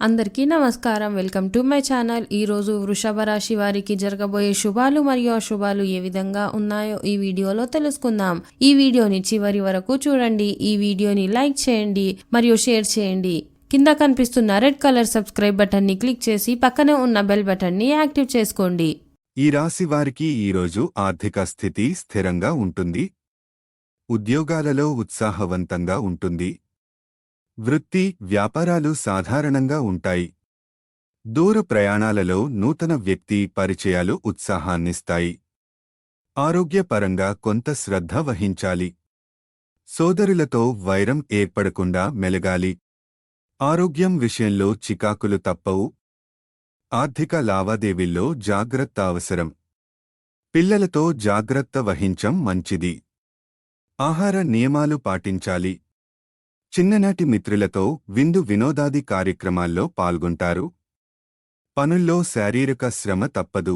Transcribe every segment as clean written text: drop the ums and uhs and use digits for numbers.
అందరికీ నమస్కారం. Welcome to my channel. ఈరోజు వృషభ రాశి వారికి జరగబోయే శుభాలు మరియు అశుభాలు ఏ విధంగా ఉన్నాయో ఈ వీడియోలో తెలుసుకుందాం. ఈ వీడియోని చివరి వరకు చూడండి. ఈ వీడియోని లైక్ చేయండి మరియు షేర్ చేయండి. కింద కనిపిస్తున్న రెడ్ కలర్ సబ్స్క్రైబ్ బటన్ ని క్లిక్ చేసి పక్కనే ఉన్న బెల్ బటన్ ని యాక్టివ్ చేసుకోండి. ఈ రాశి వారికి ఈరోజు ఆర్థిక స్థితి స్థిరంగా ఉంటుంది. ఉద్యోగాలలో ఉత్సాహవంతంగా ఉంటుంది. వృత్తి, వ్యాపారాలు సాధారణంగా ఉంటాయి. దూర ప్రయాణాలలో నూతన వ్యక్తి పరిచయాలు ఉత్సాహాన్నిస్తాయి. ఆరోగ్యపరంగా కొంత శ్రద్ధ వహించాలి. సోదరులతో వైరం ఏర్పడకుండా మెలగాలి. ఆరోగ్యం విషయంలో చికాకులు తప్పవు. ఆర్థిక లావాదేవీల్లో జాగ్రత్త అవసరం. పిల్లలతో జాగ్రత్త వహించం మంచిది. ఆహార నియమాలు పాటించాలి. చిన్ననాటి మిత్రులతో విందు వినోదాది కార్యక్రమాల్లో పాల్గొంటారు. పనుల్లో శారీరక శ్రమ తప్పదు.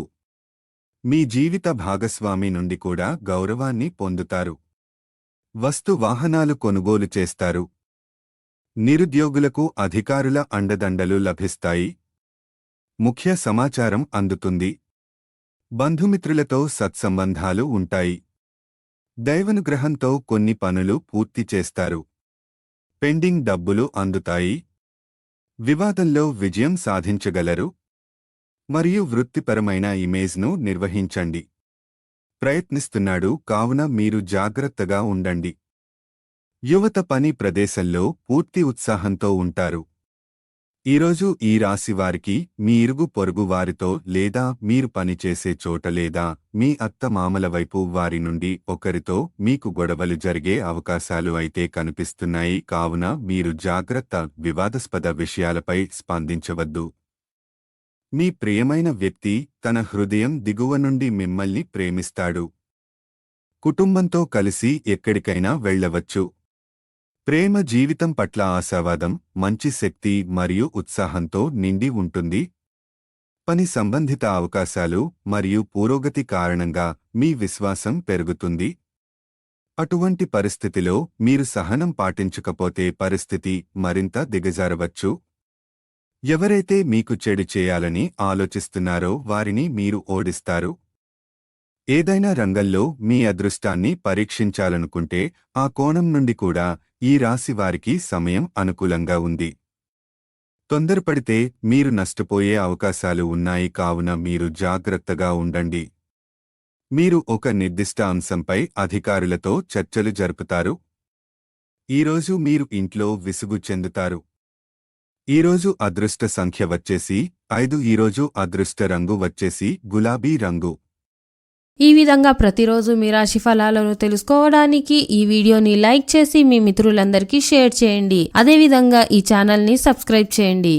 మీ జీవిత భాగస్వామి నుండి కూడా గౌరవాన్ని పొందుతారు. వస్తు వాహనాలు కొనుగోలు చేస్తారు. నిరుద్యోగులకు అధికారుల అండదండలు లభిస్తాయి. ముఖ్య సమాచారం అందుతుంది. బంధుమిత్రులతో సత్సంబంధాలు ఉంటాయి. దైవానుగ్రహంతో కొన్ని పనులు పూర్తి చేస్తారు. పెండింగ్ డబ్బులు అందుతాయి. వివాదంలో విజయం సాధించగలరు. మరియు వృత్తిపరమైన ఇమేజ్ను నిర్వహించండి. ప్రయత్నిస్తున్నాడు కావున మీరు జాగ్రత్తగా ఉండండి. యువత పని ప్రదేశంలో పూర్తి ఉత్సాహంతో ఉంటారు. ఈరోజు ఈ రాశి వారికి మీ ఇరుగు పొరుగు వారితో లేదా మీరు పనిచేసే చోట లేదా మీ అత్తమామల వైపు వారి నుండి ఒకరితో మీకు గొడవలు జరిగే అవకాశాలు అయితే కనిపిస్తున్నాయి. కావున మీరు జాగ్రత్త. వివాదాస్పద విషయాలపై స్పందించవద్దు. మీ ప్రియమైన వ్యక్తి తన హృదయం దిగువ నుండి మిమ్మల్ని ప్రేమిస్తాడు. కుటుంబంతో కలిసి ఎక్కడికైనా వెళ్ళవచ్చు. ప్రేమ జీవితం పట్ల ఆశావాదం, మంచి శక్తి మరియు ఉత్సాహంతో నిండి ఉంటుంది. పని సంబంధిత అవకాశాలు మరియు పురోగతి కారణంగా మీ విశ్వాసం పెరుగుతుంది. అటువంటి పరిస్థితిలో మీరు సహనం పాటించకపోతే పరిస్థితి మరింత దిగజారవచ్చు. ఎవరైతే మీకు చెడు చేయాలని ఆలోచిస్తున్నారో వారిని మీరు ఓడిస్తారు. ఏదైనా రంగంలో మీ అదృష్టాన్ని పరీక్షించాలనుకుంటే ఆ కోణం నుండి కూడా ఈ రాశి వారికి సమయం అనుకూలంగా ఉంది. తొందరపడితే మీరు నష్టపోయే అవకాశాలు ఉన్నాయి. కావున మీరు జాగ్రత్తగా ఉండండి. మీరు ఒక నిర్దిష్ట అంశంపై అధికారులతో చర్చలు జరుపుతారు. ఈరోజు మీరు ఇంట్లో విసుగు చెందుతారు. ఈరోజు అదృష్ట సంఖ్య వచ్చేసి 5. ఈరోజు అదృష్ట రంగు వచ్చేసి గులాబీ రంగు. ఈ విధంగా ప్రతిరోజు మీ రాశి ఫలాలను తెలుసుకోవడానికి ఈ వీడియోని లైక్ చేసి మీ మిత్రులందరికీ షేర్ చేయండి. అదేవిధంగా ఈ ఛానల్ని సబ్స్క్రైబ్ చేయండి.